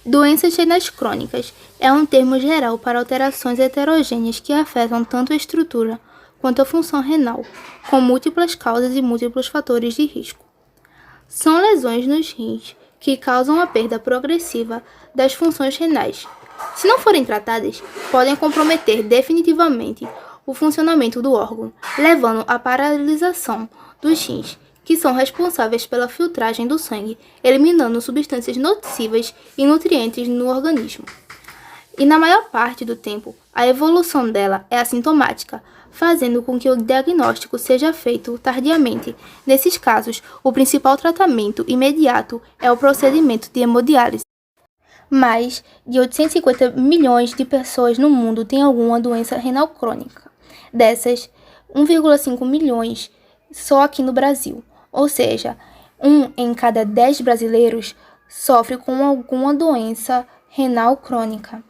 Doenças renais crônicas é um termo geral para alterações heterogêneas que afetam tanto a estrutura quanto a função renal, com múltiplas causas e múltiplos fatores de risco. São lesões nos rins que causam a perda progressiva das funções renais. Se não forem tratadas, podem comprometer definitivamente o funcionamento do órgão, levando à paralisação dos rins, que são responsáveis pela filtragem do sangue, eliminando substâncias nocivas e nutrientes no organismo. E na maior parte do tempo, a evolução dela é assintomática, fazendo com que o diagnóstico seja feito tardiamente. Nesses casos, o principal tratamento imediato é o procedimento de hemodiálise. Mais de 850 milhões de pessoas no mundo têm alguma doença renal crônica. Dessas, 1,5 milhões só aqui no Brasil. Ou seja, 1 em cada 10 brasileiros sofre com alguma doença renal crônica.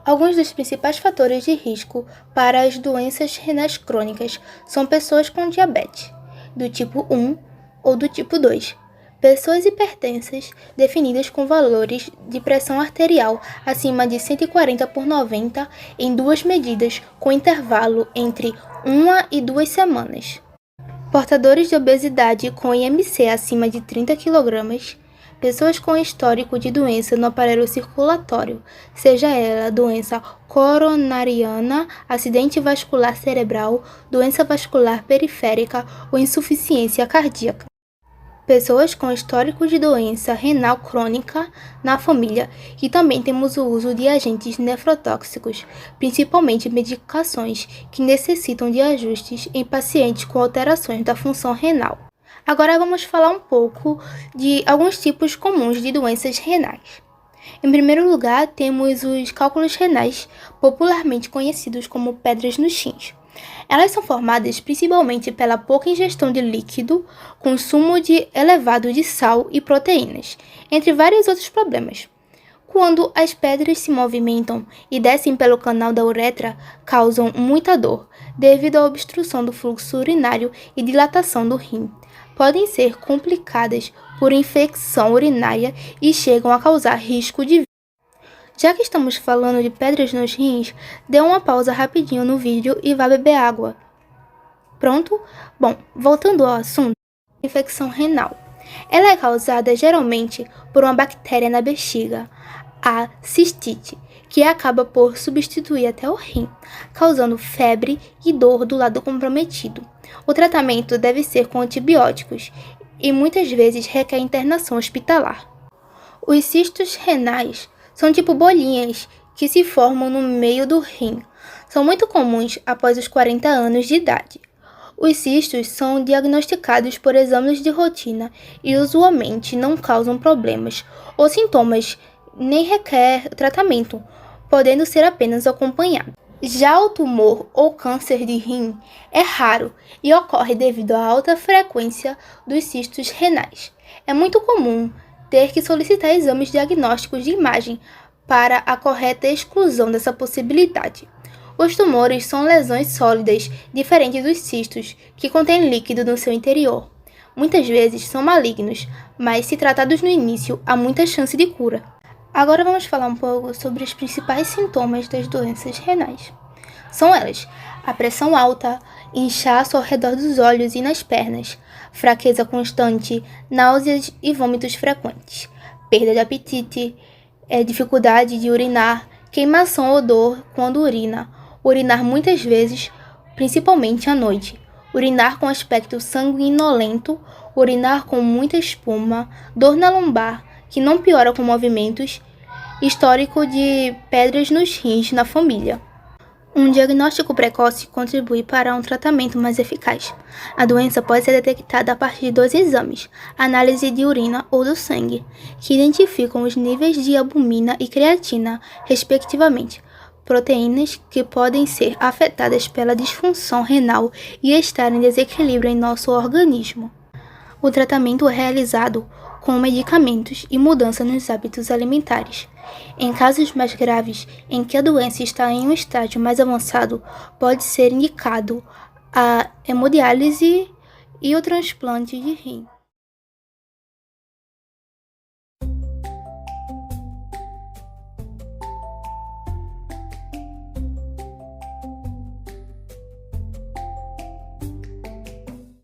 Alguns dos principais fatores de risco para as doenças renais crônicas são pessoas com diabetes, do tipo 1 ou do tipo 2, pessoas hipertensas definidas com valores de pressão arterial acima de 140/90 em 2 medidas com intervalo entre 1 e 2 semanas. Portadores de obesidade com IMC acima de 30 kg, pessoas com histórico de doença no aparelho circulatório, seja ela doença coronariana, acidente vascular cerebral, doença vascular periférica ou insuficiência cardíaca. Pessoas com histórico de doença renal crônica na família, e também temos o uso de agentes nefrotóxicos, principalmente medicações que necessitam de ajustes em pacientes com alterações da função renal. Agora vamos falar um pouco de alguns tipos comuns de doenças renais. Em primeiro lugar, temos os cálculos renais, popularmente conhecidos como pedras nos rins. Elas são formadas principalmente pela pouca ingestão de líquido, consumo elevado de sal e proteínas, entre vários outros problemas. Quando as pedras se movimentam e descem pelo canal da uretra, causam muita dor, devido à obstrução do fluxo urinário e dilatação do rim. Podem ser complicadas por infecção urinária e chegam a causar risco de vida. Já que estamos falando de pedras nos rins, dê uma pausa rapidinho no vídeo e vá beber água. Pronto? Bom, voltando ao assunto, infecção renal. Ela é causada geralmente por uma bactéria na bexiga, a cistite, que acaba por substituir até o rim, causando febre e dor do lado comprometido. O tratamento deve ser com antibióticos e muitas vezes requer internação hospitalar. Os cistos renais são tipo bolinhas que se formam no meio do rim. São muito comuns após os 40 anos de idade. Os cistos são diagnosticados por exames de rotina e usualmente não causam problemas ou sintomas, nem requer tratamento, podendo ser apenas acompanhado. Já o tumor ou câncer de rim é raro e ocorre devido à alta frequência dos cistos renais. É muito comum ter que solicitar exames diagnósticos de imagem para a correta exclusão dessa possibilidade. Os tumores são lesões sólidas, diferentes dos cistos, que contêm líquido no seu interior. Muitas vezes são malignos, mas se tratados no início, há muita chance de cura. Agora vamos falar um pouco sobre os principais sintomas das doenças renais. São elas: a pressão alta, inchaço ao redor dos olhos e nas pernas, fraqueza constante, náuseas e vômitos frequentes, perda de apetite, dificuldade de urinar, queimação ou dor quando urina, urinar muitas vezes, principalmente à noite, urinar com aspecto sanguinolento, urinar com muita espuma, dor na lombar, que não piora com movimentos, histórico de pedras nos rins na família. Um diagnóstico precoce contribui para um tratamento mais eficaz. A doença pode ser detectada a partir de 2 exames, análise de urina ou do sangue, que identificam os níveis de albumina e creatina, respectivamente, proteínas que podem ser afetadas pela disfunção renal e estar em desequilíbrio em nosso organismo. O tratamento é realizado com medicamentos e mudança nos hábitos alimentares. Em casos mais graves, em que a doença está em um estágio mais avançado, pode ser indicado a hemodiálise e o transplante de rim.